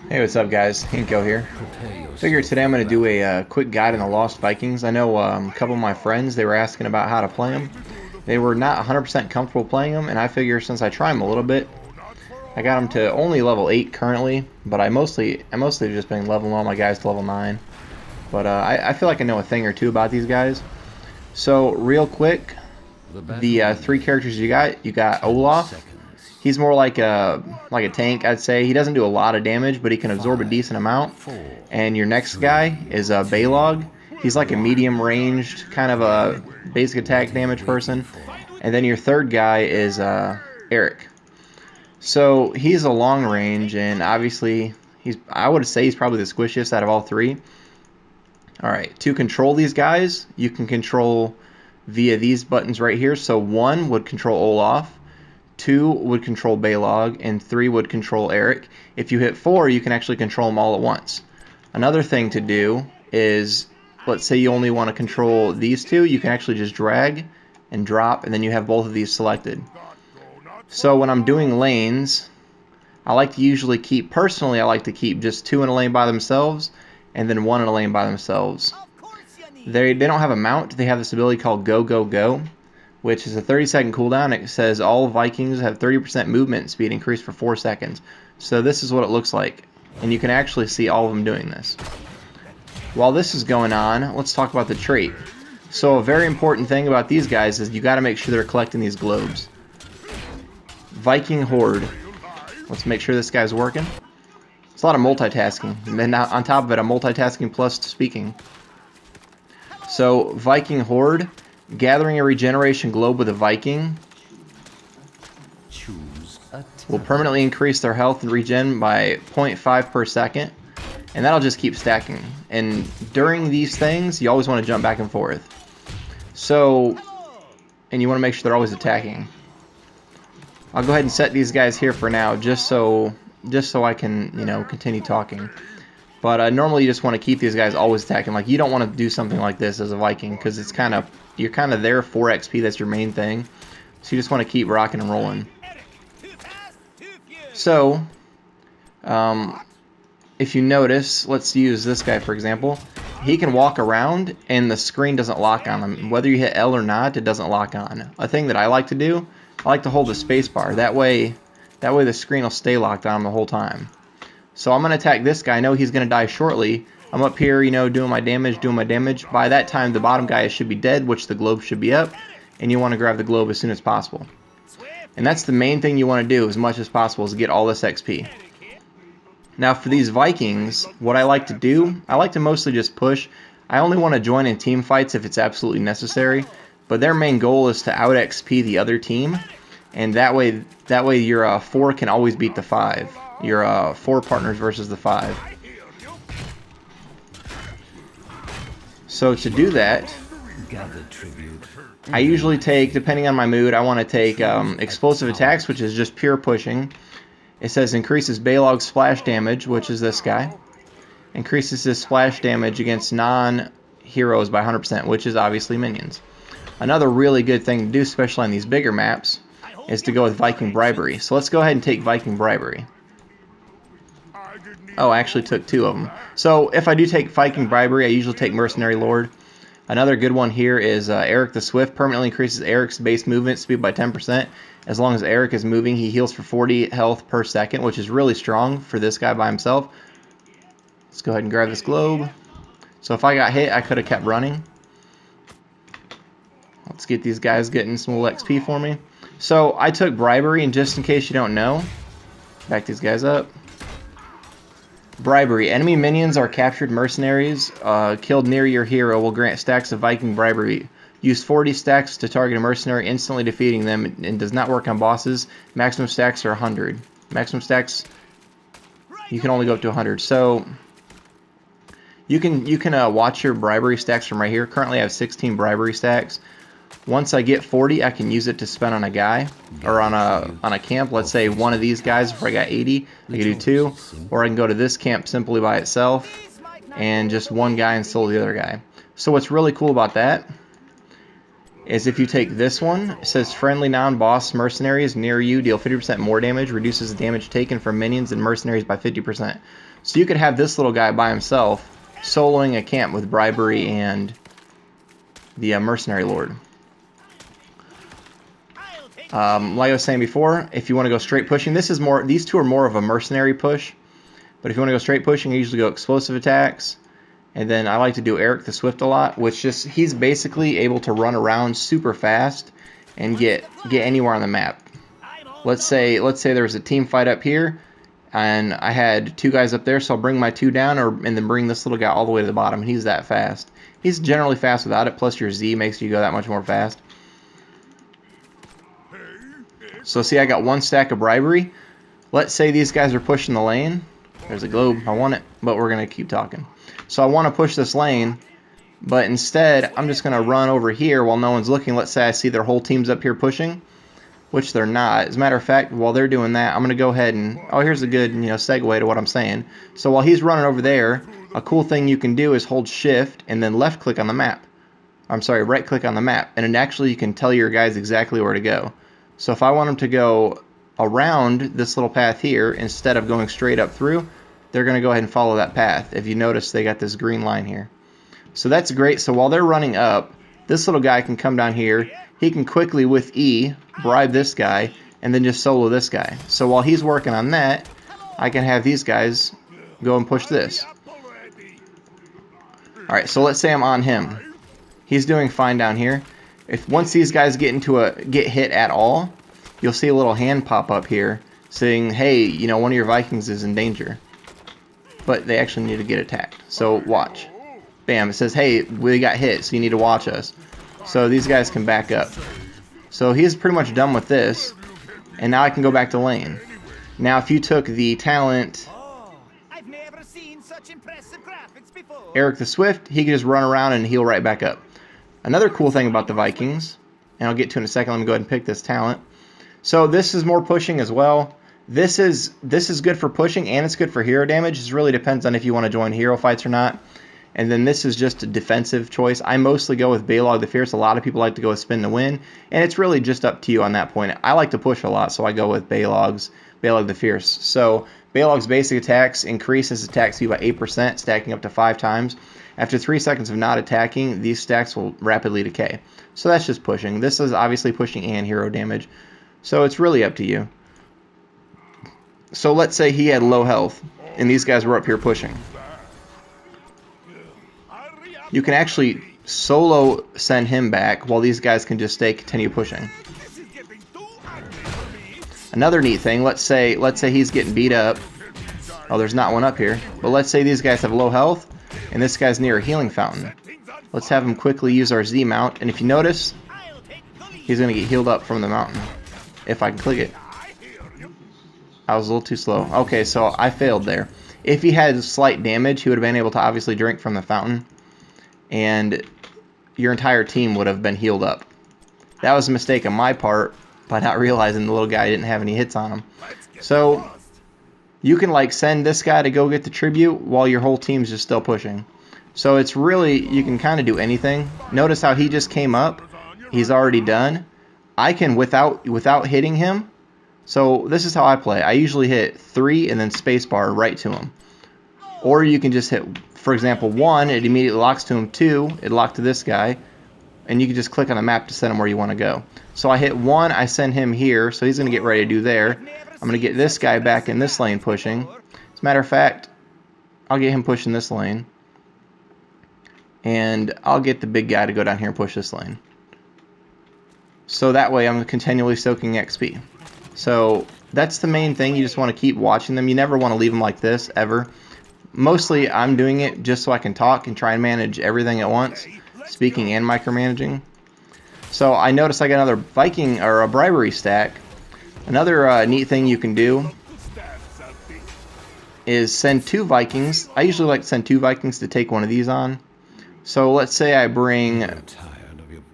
Hey, what's up, guys? Hinkgo here. Figured today I'm going to do a quick guide on the Lost Vikings. I know a couple of my friends, they were asking about how to play them. They were not 100% comfortable playing them, and I figure since I try them a little bit, I got them to only level 8 currently, but I mostly just been leveling all my guys to level 9. But I feel like I know a thing or two about these guys. So real quick, the three characters you got Olaf. He's more like a tank, I'd say. He doesn't do a lot of damage, but he can absorb a decent amount. And your next guy is Balog. He's like a medium-ranged, kind of a basic attack damage person. And then your third guy is Eric. So he's a long range, and obviously I would say he's probably the squishiest out of all three. All right, to control these guys, you can control via these buttons right here. So 1 would control Olaf. 2 would control Balog, and 3 would control Eric. If you hit 4, you can actually control them all at once. Another thing to do is, let's say you only want to control these two, you can actually just drag and drop, and then you have both of these selected. So when I'm doing lanes, I like to usually keep, personally, I like to keep just 2 in a lane by themselves, and then 1 in a lane by themselves. They don't have a mount, they have this ability called Go, Go, Go, which is a 30-second cooldown. It says all Vikings have 30% movement speed increased for 4 seconds. So this is what it looks like, and you can actually see all of them doing this. While this is going on, let's talk about the trait. So a very important thing about these guys is you got to make sure they're collecting these globes. Viking Horde. Let's make sure this guy's working. It's a lot of multitasking, and then on top of it, I'm multitasking plus speaking. So Viking Horde. Gathering a regeneration globe with a Viking will permanently increase their health and regen by 0.5 per second, and that'll just keep stacking. And during these things, you always want to jump back and forth. So, and you want to make sure they're always attacking. I'll go ahead and set these guys here for now, just so I can, continue talking. But normally you just want to keep these guys always attacking. Like, you don't want to do something like this as a Viking, because it's you're kind of there for XP. That's your main thing. So you just want to keep rocking and rolling. So, if you notice, let's use this guy for example. He can walk around and the screen doesn't lock on him. Whether you hit L or not, it doesn't lock on. A thing that I like to do, I like to hold the space bar. That way the screen will stay locked on him the whole time. So I'm going to attack this guy. I know he's going to die shortly. I'm up here, doing my damage. By that time, the bottom guy should be dead, which the globe should be up. And you want to grab the globe as soon as possible. And that's the main thing you want to do as much as possible, is get all this XP. Now for these Vikings, what I like to do, I like to mostly just push. I only want to join in team fights if it's absolutely necessary. But their main goal is to out XP the other team. And that way your 4 can always beat the 5. Your 4 partners versus the 5. So to do that, I usually take, depending on my mood, I want to take explosive attacks, which is just pure pushing. It says increases Balog's splash damage, which is this guy. Increases his splash damage against non-heroes by 100%, which is obviously minions. Another really good thing to do, especially on these bigger maps, is to go with Viking Bribery. So let's go ahead and take Viking Bribery. Oh, I actually took 2 of them. So if I do take Viking Bribery, I usually take Mercenary Lord. Another good one here is Eric the Swift. Permanently increases Eric's base movement speed by 10%. As long as Eric is moving, he heals for 40 health per second, which is really strong for this guy by himself. Let's go ahead and grab this globe. So if I got hit, I could have kept running. Let's get these guys getting some little XP for me. So I took Bribery, and just in case you don't know, back these guys up. Bribery. Enemy minions are captured mercenaries killed near your hero will grant stacks of Viking Bribery. Use 40 stacks to target a mercenary, instantly defeating them, and does not work on bosses. Maximum stacks are 100. Maximum stacks, you can only go up to 100. So you can watch your bribery stacks from right here. Currently I have 16 bribery stacks. Once I get 40, I can use it to spend on a guy or on a camp. Let's say one of these guys, if I got 80, I can do 2. Or I can go to this camp simply by itself and just one guy and solo the other guy. So what's really cool about that is if you take this one, it says friendly non-boss mercenaries near you deal 50% more damage, reduces the damage taken from minions and mercenaries by 50%. So you could have this little guy by himself soloing a camp with bribery and the mercenary lord. Like I was saying before, if you want to go straight pushing, these two are more of a mercenary push. But if you want to go straight pushing, you usually go explosive attacks. And then I like to do Eric the Swift a lot, which he's basically able to run around super fast and get anywhere on the map. Let's say there's a team fight up here, and I had 2 guys up there, so I'll bring my 2 down, and then bring this little guy all the way to the bottom, and he's that fast. He's generally fast without it, plus your Z makes you go that much more fast. So see, I got 1 stack of bribery. Let's say these guys are pushing the lane. There's a globe. I want it, but we're going to keep talking. So I want to push this lane, but instead I'm just going to run over here while no one's looking. Let's say I see their whole team's up here pushing, which they're not. As a matter of fact, while they're doing that, I'm going to go ahead and... Oh, here's a good segue to what I'm saying. So while he's running over there, a cool thing you can do is hold shift and then left click on the map. I'm sorry, right click on the map. And then actually you can tell your guys exactly where to go. So if I want them to go around this little path here instead of going straight up through, they're going to go ahead and follow that path. If you notice, they got this green line here. So that's great. So while they're running up, this little guy can come down here. He can quickly, with E, bribe this guy, and then just solo this guy. So while he's working on that, I can have these guys go and push this. Alright, so let's say I'm on him. He's doing fine down here. Once these guys get hit at all, you'll see a little hand pop up here saying, hey, one of your Vikings is in danger. But they actually need to get attacked. So watch. Bam, it says, hey, we got hit, so you need to watch us. So these guys can back up. So he's pretty much done with this, and now I can go back to lane. Now if you took the talent Eric the Swift, he can just run around and heal right back up. Another cool thing about the Vikings, and I'll get to in a second, let me go ahead and pick this talent. So this is more pushing as well. This is good for pushing, and it's good for hero damage. It really depends on if you want to join hero fights or not. And then this is just a defensive choice. I mostly go with Balog the Fierce. A lot of people like to go with Spin to Win, and it's really just up to you on that point. I like to push a lot, so I go with Balog the Fierce. So Balog's basic attacks increase his attack speed by 8%, stacking up to 5 times. After 3 seconds of not attacking, these stacks will rapidly decay. So that's just pushing. This is obviously pushing and hero damage. So it's really up to you. So let's say he had low health, and these guys were up here pushing. You can actually solo send him back while these guys can just continue pushing. Another neat thing, let's say he's getting beat up. Oh, there's not one up here. But let's say these guys have low health, and this guy's near a healing fountain. Let's have him quickly use our Z mount, and if you notice, he's going to get healed up from the mountain. If I can click it. I was a little too slow. Okay, so I failed there. If he had slight damage, he would have been able to obviously drink from the fountain, and your entire team would have been healed up. That was a mistake on my part by not realizing the little guy didn't have any hits on him. So you can send this guy to go get the tribute while your whole team's just still pushing. So it's really, you can kind of do anything. Notice how he just came up. He's already done. I can, without hitting him, so this is how I play. I usually hit 3 and then spacebar right to him. Or you can just hit, for example, 1, it immediately locks to him. 2, it locked to this guy. And you can just click on the map to send him where you want to go. So I hit 1, I send him here, so he's going to get ready to do there. I'm going to get this guy back in this lane pushing. As a matter of fact, I'll get him pushing this lane. And I'll get the big guy to go down here and push this lane. So that way I'm continually soaking XP. So that's the main thing. You just want to keep watching them. You never want to leave them like this, ever. Mostly I'm doing it just so I can talk and try and manage everything at once, speaking and micromanaging. So I noticed I got another Viking or a bribery stack. Another neat thing you can do is send 2 Vikings. I usually like to send 2 Vikings to take one of these on. So let's say I bring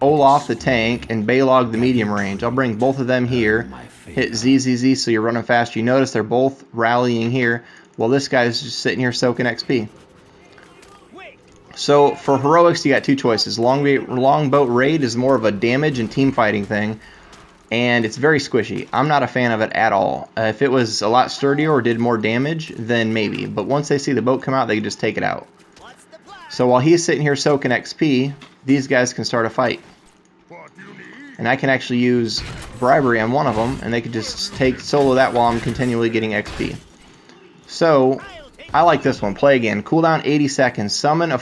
Olaf the tank and Balog the medium range. I'll bring both of them here. Hit ZZZ so you're running fast. You notice they're both rallying here while this guy's just sitting here soaking XP. So for heroics, you got two choices. Longboat raid is more of a damage and team fighting thing, and it's very squishy. I'm not a fan of it at all. If it was a lot sturdier or did more damage, then maybe. But once they see the boat come out, they can just take it out. So while he's sitting here soaking XP, these guys can start a fight. And I can actually use bribery on one of them, and they can just solo that while I'm continually getting XP. So I like this one. Play again. Cooldown 80 seconds. Summon and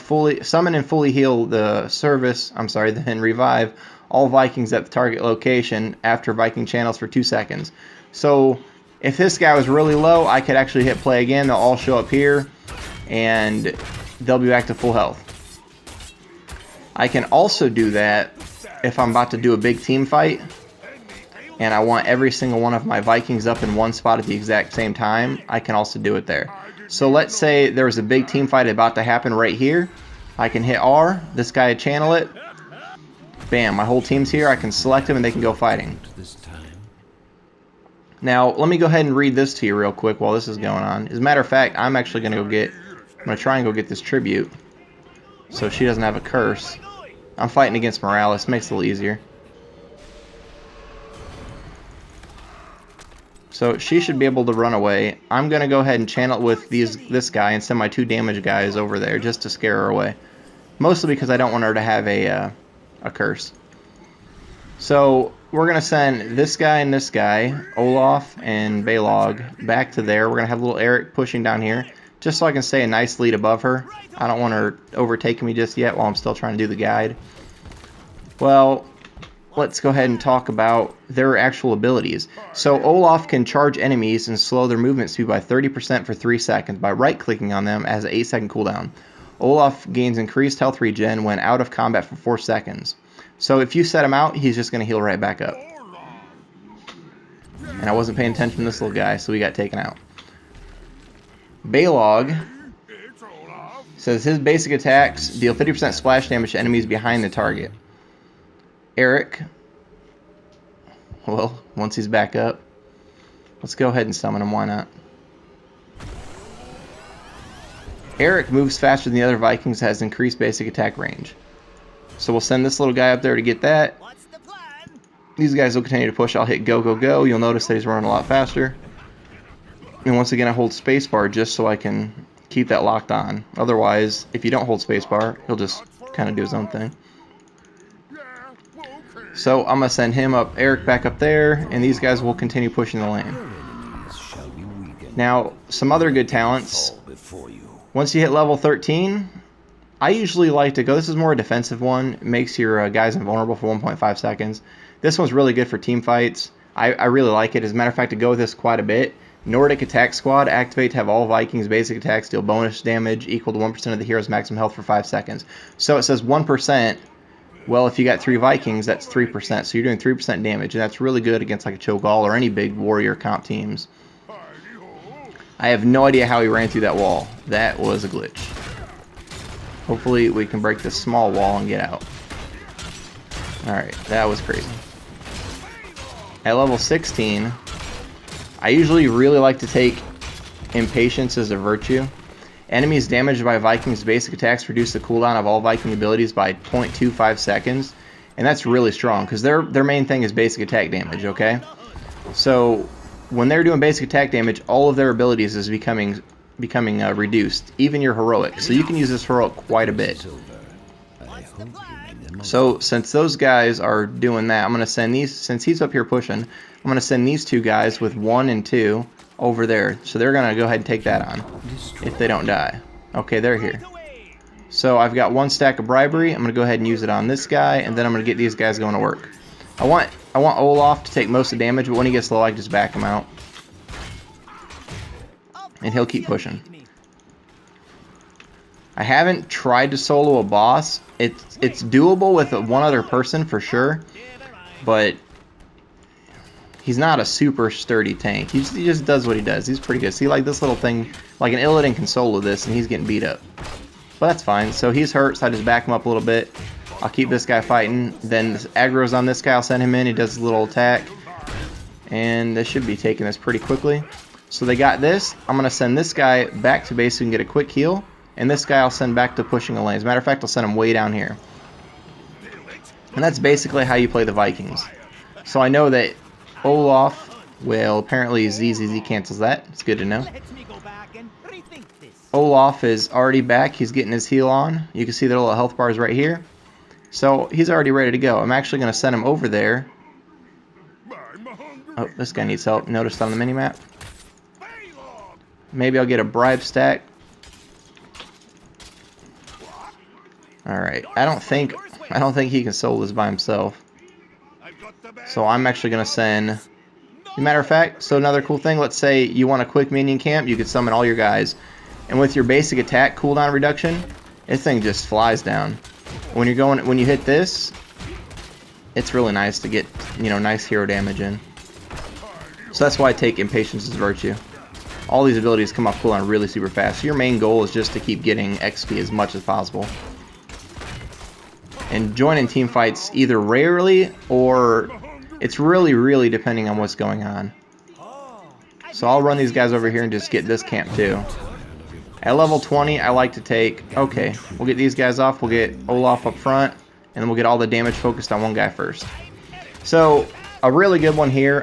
fully heal then revive all Vikings at the target location after Viking channels for 2 seconds. So if this guy was really low, I could actually hit play again. They'll all show up here, and they'll be back to full health. I can also do that if I'm about to do a big team fight and I want every single one of my Vikings up in one spot at the exact same time. I can also do it there. So let's say there was a big team fight about to happen right here. I can hit R, this guy channel it, bam, my whole team's here. I can select them and they can go fighting. Now let me go ahead and read this to you real quick while this is going on. As a matter of fact, I'm actually going to try and go get this tribute so she doesn't have a curse. I'm fighting against Morales, makes it a little easier. So she should be able to run away. I'm going to go ahead and channel it with this guy and send my 2 damage guys over there just to scare her away. Mostly because I don't want her to have a curse. So we're going to send this guy and this guy, Olaf and Balog, back to there. We're going to have little Eric pushing down here, just so I can stay a nice lead above her. I don't want her overtaking me just yet while I'm still trying to do the guide. Well, let's go ahead and talk about their actual abilities. So Olaf can charge enemies and slow their movement speed by 30% for 3 seconds by right-clicking on them as an 8-second cooldown. Olaf gains increased health regen when out of combat for 4 seconds. So if you set him out, he's just going to heal right back up. And I wasn't paying attention to this little guy, so he got taken out. Balog says his basic attacks deal 50% splash damage to enemies behind the target. Eric, well, once he's back up, let's go ahead and summon him, why not? Eric moves faster than the other Vikings, has increased basic attack range. So we'll send this little guy up there to get that. These guys will continue to push. I'll hit go, go, go. You'll notice that he's running a lot faster. And once again, I hold spacebar just so I can keep that locked on. Otherwise, if you don't hold spacebar, he'll just kind of do his own thing. So I'm going to send him up, Eric back up there, and these guys will continue pushing the lane. Now, some other good talents. Once you hit level 13, I usually like to go, this is more a defensive one. It makes your guys invulnerable for 1.5 seconds. This one's really good for team fights. I really like it. As a matter of fact, I go with this quite a bit. Nordic Attack Squad, activate to have all Vikings basic attacks deal bonus damage equal to 1% of the hero's maximum health for 5 seconds. So it says 1%. Well, if you got 3 Vikings, that's 3%. So you're doing 3% damage, and that's really good against like a Cho'Gall or any big warrior comp teams. I have no idea how he ran through that wall. That was a glitch. Hopefully we can break this small wall and get out. Alright, that was crazy. At level 16, I usually really like to take Impatience as a virtue. Enemies damaged by Vikings' basic attacks reduce the cooldown of all Viking abilities by 0.25 seconds. And that's really strong, because their main thing is basic attack damage, okay? So when they're doing basic attack damage, all of their abilities is becoming reduced, even your heroic. So you can use this heroic quite a bit. So since those guys are doing that, I'm going to send these, since he's up here pushing, I'm going to send these 2 guys with 1 and 2 over there. So they're going to go ahead and take that on if they don't die. Okay, they're here. So I've got 1 stack of bribery. I'm going to go ahead and use it on this guy, and then I'm going to get these guys going to work. I want Olaf to take most of the damage, but when he gets low, I just back him out. And he'll keep pushing. I haven't tried to solo a boss. It's doable with 1 other person for sure, but he's not a super sturdy tank. He just does what he does. He's pretty good. See, like this little thing, like an Illidan can solo this, and he's getting beat up. But that's fine. So he's hurt, so I just back him up a little bit. I'll keep this guy fighting. Then aggro's on this guy. I'll send him in. He does his little attack. And they should be taking this pretty quickly. So they got this. I'm going to send this guy back to base so we can get a quick heal. and this guy I'll send back to pushing a lane. As a matter of fact, I'll send him way down here. And that's basically how you play the Vikings. So I know that Olaf will apparently ZZZ cancels that. It's good to know. Olaf is already back. He's getting his heal on. You can see the little health bars right here. So he's already ready to go. I'm actually going to send him over there. Oh, this guy needs help. Noticed on the minimap. Maybe I'll get a bribe stack. Alright, I don't think he can solo this by himself. So I'm actually going to send... As a matter of fact, so another cool thing, let's say you want a quick minion camp, you could summon all your guys. And with your basic attack cooldown reduction, this thing just flies down. When you hit this, it's really nice to get, nice hero damage in. So that's why I take Impatience as Virtue. All these abilities come off cooldown really super fast. So your main goal is just to keep getting XP as much as possible. And joining team fights either rarely or it's really depending on what's going on. So I'll run these guys over here and just get this camp too. At level 20, I like to take, okay, we'll get these guys off, we'll get Olaf up front, and then we'll get all the damage focused on one guy first. So, a really good one here,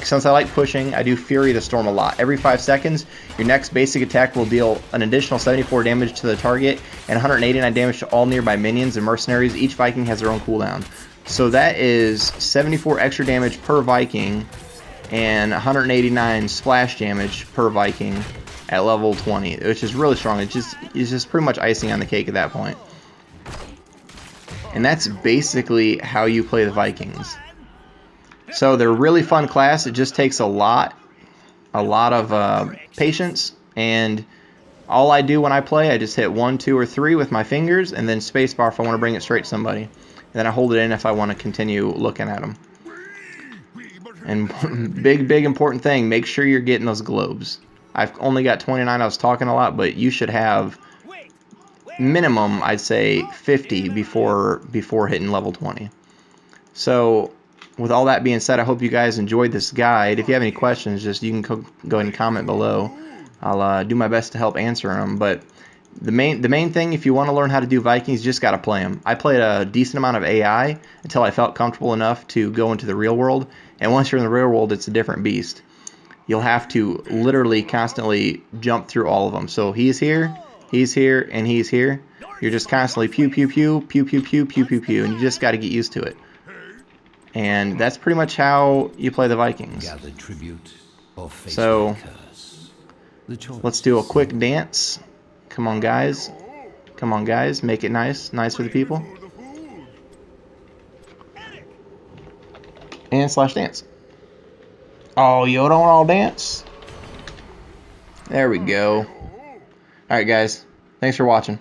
since I like pushing, I do Fury the Storm a lot. Every 5 seconds, your next basic attack will deal an additional 74 damage to the target, and 189 damage to all nearby minions and mercenaries. Each Viking has their own cooldown. So that is 74 extra damage per Viking, and 189 splash damage per Viking at level 20, which is really strong. It's just pretty much icing on the cake at that point. And that's basically how you play the Vikings. So they're a really fun class. It just takes a lot of patience, and all I do when I play, I just hit 1, 2, or 3 with my fingers, and then spacebar if I want to bring it straight to somebody. And then I hold it in if I want to continue looking at them. And big important thing, make sure you're getting those globes. I've only got 29, I was talking a lot, but you should have minimum, I'd say, 50 before hitting level 20. So, with all that being said, I hope you guys enjoyed this guide. If you have any questions, you can go ahead and comment below. I'll do my best to help answer them. But the main thing, if you want to learn how to do Vikings, you just got to play them. I played a decent amount of AI until I felt comfortable enough to go into the real world. And once you're in the real world, it's a different beast. You'll have to literally constantly jump through all of them. So he's here, and he's here. You're just constantly pew, pew, pew, pew, pew, pew, pew, pew, pew, and you just got to get used to it. And that's pretty much how you play the Vikings. So let's do a quick dance. Come on, guys. Come on, guys. Make it nice for the people. And slash dance. Oh, you don't all dance? There we go. Alright, guys. Thanks for watching.